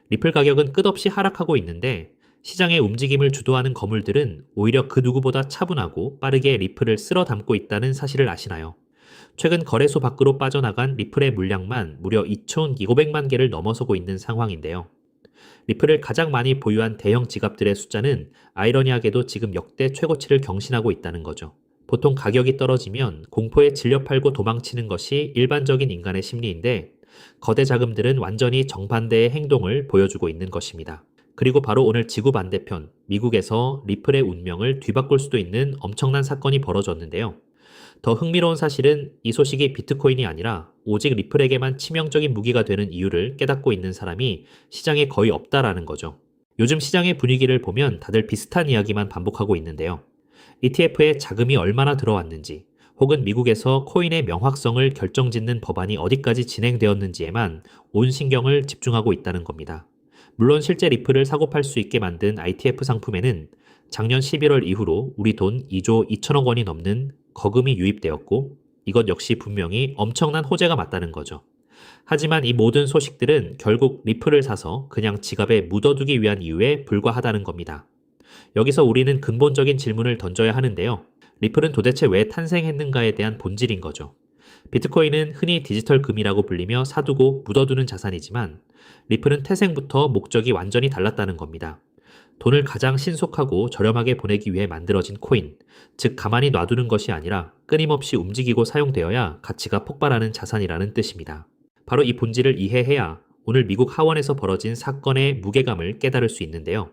리플 가격은 끝없이 하락하고 있는데 시장의 움직임을 주도하는 거물들은 오히려 그 누구보다 차분하고 빠르게 리플을 쓸어 담고 있다는 사실을 아시나요? 최근 거래소 밖으로 빠져나간 리플의 물량만 무려 2,200만 개를 넘어서고 있는 상황인데요. 리플을 가장 많이 보유한 대형 지갑들의 숫자는 아이러니하게도 지금 역대 최고치를 경신하고 있다는 거죠. 보통 가격이 떨어지면 공포에 질려 팔고 도망치는 것이 일반적인 인간의 심리인데 거대 자금들은 완전히 정반대의 행동을 보여주고 있는 것입니다. 그리고 바로 오늘 지구 반대편 미국에서 리플의 운명을 뒤바꿀 수도 있는 엄청난 사건이 벌어졌는데요. 더 흥미로운 사실은 이 소식이 비트코인이 아니라 오직 리플에게만 치명적인 무기가 되는 이유를 깨닫고 있는 사람이 시장에 거의 없다라는 거죠. 요즘 시장의 분위기를 보면 다들 비슷한 이야기만 반복하고 있는데요. ETF에 자금이 얼마나 들어왔는지, 혹은 미국에서 코인의 명확성을 결정짓는 법안이 어디까지 진행되었는지에만 온 신경을 집중하고 있다는 겁니다. 물론 실제 리플을 사고 팔 수 있게 만든 ITF 상품에는 작년 11월 이후로 우리 돈 2조 2천억 원이 넘는 거금이 유입되었고 이것 역시 분명히 엄청난 호재가 맞다는 거죠. 하지만 이 모든 소식들은 결국 리플을 사서 그냥 지갑에 묻어두기 위한 이유에 불과하다는 겁니다. 여기서 우리는 근본적인 질문을 던져야 하는데요. 리플은 도대체 왜 탄생했는가에 대한 본질인 거죠. 비트코인은 흔히 디지털 금이라고 불리며 사두고 묻어두는 자산이지만 리플은 태생부터 목적이 완전히 달랐다는 겁니다. 돈을 가장 신속하고 저렴하게 보내기 위해 만들어진 코인, 즉 가만히 놔두는 것이 아니라 끊임없이 움직이고 사용되어야 가치가 폭발하는 자산이라는 뜻입니다. 바로 이 본질을 이해해야 오늘 미국 하원에서 벌어진 사건의 무게감을 깨달을 수 있는데요.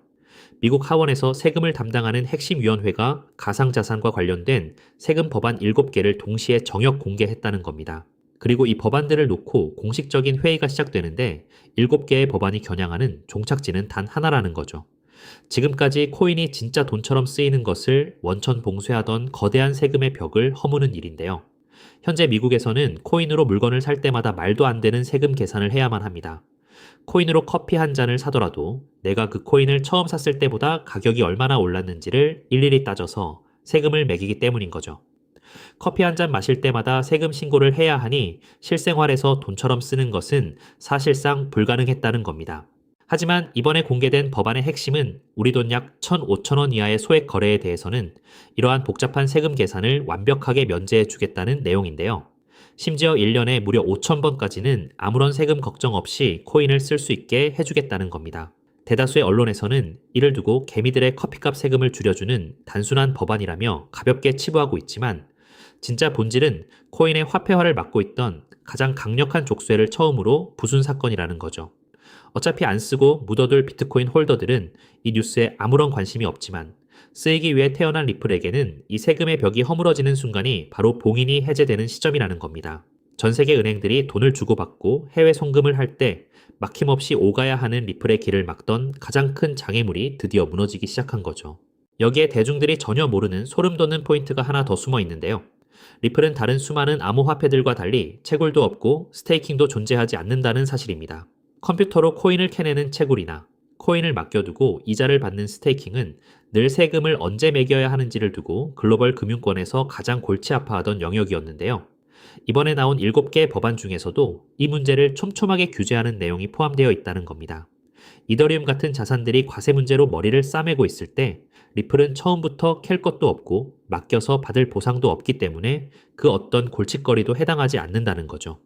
미국 하원에서 세금을 담당하는 핵심 위원회가 가상자산과 관련된 세금 법안 7개를 동시에 정역 공개했다는 겁니다. 그리고 이 법안들을 놓고 공식적인 회의가 시작되는데 7개의 법안이 겨냥하는 종착지는 단 하나라는 거죠. 지금까지 코인이 진짜 돈처럼 쓰이는 것을 원천 봉쇄하던 거대한 세금의 벽을 허무는 일인데요. 현재 미국에서는 코인으로 물건을 살 때마다 말도 안 되는 세금 계산을 해야만 합니다. 코인으로 커피 한 잔을 사더라도 내가 그 코인을 처음 샀을 때보다 가격이 얼마나 올랐는지를 일일이 따져서 세금을 매기기 때문인 거죠. 커피 한 잔 마실 때마다 세금 신고를 해야 하니 실생활에서 돈처럼 쓰는 것은 사실상 불가능했다는 겁니다. 하지만 이번에 공개된 법안의 핵심은 우리 돈 약 1,500원 이하의 소액 거래에 대해서는 이러한 복잡한 세금 계산을 완벽하게 면제해 주겠다는 내용인데요. 심지어 1년에 무려 5,000번까지는 아무런 세금 걱정 없이 코인을 쓸 수 있게 해주겠다는 겁니다. 대다수의 언론에서는 이를 두고 개미들의 커피값 세금을 줄여주는 단순한 법안이라며 가볍게 치부하고 있지만 진짜 본질은 코인의 화폐화를 막고 있던 가장 강력한 족쇄를 처음으로 부순 사건이라는 거죠. 어차피 안 쓰고 묻어둘 비트코인 홀더들은 이 뉴스에 아무런 관심이 없지만 쓰이기 위해 태어난 리플에게는 이 세금의 벽이 허물어지는 순간이 바로 봉인이 해제되는 시점이라는 겁니다. 전 세계 은행들이 돈을 주고받고 해외 송금을 할 때 막힘없이 오가야 하는 리플의 길을 막던 가장 큰 장애물이 드디어 무너지기 시작한 거죠. 여기에 대중들이 전혀 모르는 소름 돋는 포인트가 하나 더 숨어 있는데요. 리플은 다른 수많은 암호화폐들과 달리 채굴도 없고 스테이킹도 존재하지 않는다는 사실입니다. 컴퓨터로 코인을 캐내는 채굴이나 코인을 맡겨두고 이자를 받는 스테이킹은 늘 세금을 언제 매겨야 하는지를 두고 글로벌 금융권에서 가장 골치 아파하던 영역이었는데요. 이번에 나온 7개 법안 중에서도 이 문제를 촘촘하게 규제하는 내용이 포함되어 있다는 겁니다. 이더리움 같은 자산들이 과세 문제로 머리를 싸매고 있을 때 리플은 처음부터 캘 것도 없고 맡겨서 받을 보상도 없기 때문에 그 어떤 골칫거리도 해당하지 않는다는 거죠.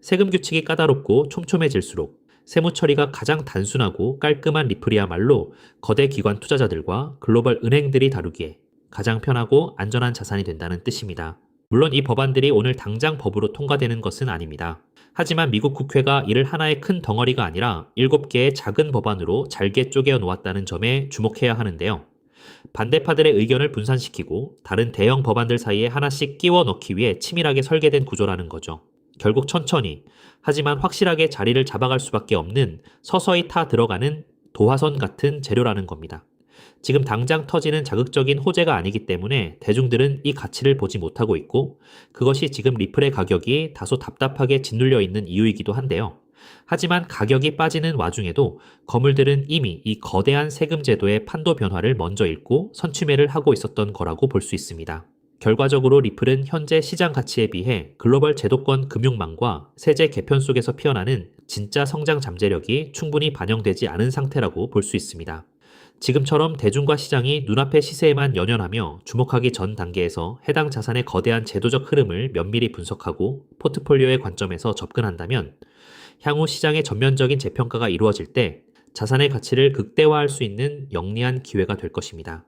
세금 규칙이 까다롭고 촘촘해질수록 세무 처리가 가장 단순하고 깔끔한 리플이야말로 거대 기관 투자자들과 글로벌 은행들이 다루기에 가장 편하고 안전한 자산이 된다는 뜻입니다. 물론 이 법안들이 오늘 당장 법으로 통과되는 것은 아닙니다. 하지만 미국 국회가 이를 하나의 큰 덩어리가 아니라 7개의 작은 법안으로 잘게 쪼개어 놓았다는 점에 주목해야 하는데요. 반대파들의 의견을 분산시키고 다른 대형 법안들 사이에 하나씩 끼워 넣기 위해 치밀하게 설계된 구조라는 거죠. 결국 천천히, 하지만 확실하게 자리를 잡아갈 수밖에 없는 서서히 타 들어가는 도화선 같은 재료라는 겁니다. 지금 당장 터지는 자극적인 호재가 아니기 때문에 대중들은 이 가치를 보지 못하고 있고 그것이 지금 리플의 가격이 다소 답답하게 짓눌려 있는 이유이기도 한데요. 하지만 가격이 빠지는 와중에도 거물들은 이미 이 거대한 세금 제도의 판도 변화를 먼저 읽고 선취매를 하고 있었던 거라고 볼 수 있습니다. 결과적으로 리플은 현재 시장 가치에 비해 글로벌 제도권 금융망과 세제 개편 속에서 피어나는 진짜 성장 잠재력이 충분히 반영되지 않은 상태라고 볼 수 있습니다. 지금처럼 대중과 시장이 눈앞의 시세에만 연연하며 주목하기 전 단계에서 해당 자산의 거대한 제도적 흐름을 면밀히 분석하고 포트폴리오의 관점에서 접근한다면 향후 시장의 전면적인 재평가가 이루어질 때 자산의 가치를 극대화할 수 있는 영리한 기회가 될 것입니다.